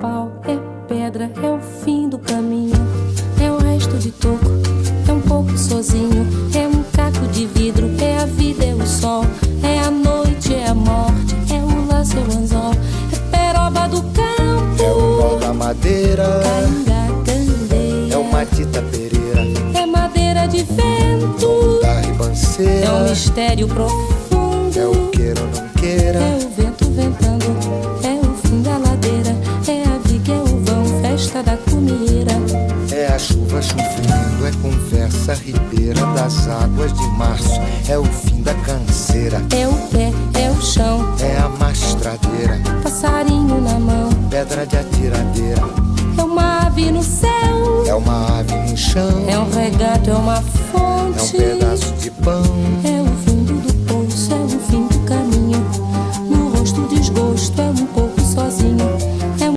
pau, é pedra, é o fim do caminho. É o resto de toco, é um pouco sozinho. É um caco de vidro, é a vida, é o sol. É a noite, é a morte, é o laço, é o anzol. É peroba do campo, é o nó da madeira, candeia, é o matita pereira, é madeira de vento, da ribanceira, é um mistério profundo, é o queira ou não queira, é o vento ventando, é o fim da ladeira, é a viga, é o vão, festa da comieira. é a chuva chovendo, é conversa ribeira das águas de março, é o fim da canseira, É o pé, é o chão, é a mastradeira, passarinho na mão, pedra de atiradeira, é uma ave no céu, é uma ave no chão, é um regato, é uma é um fonte, pedaço de pão, é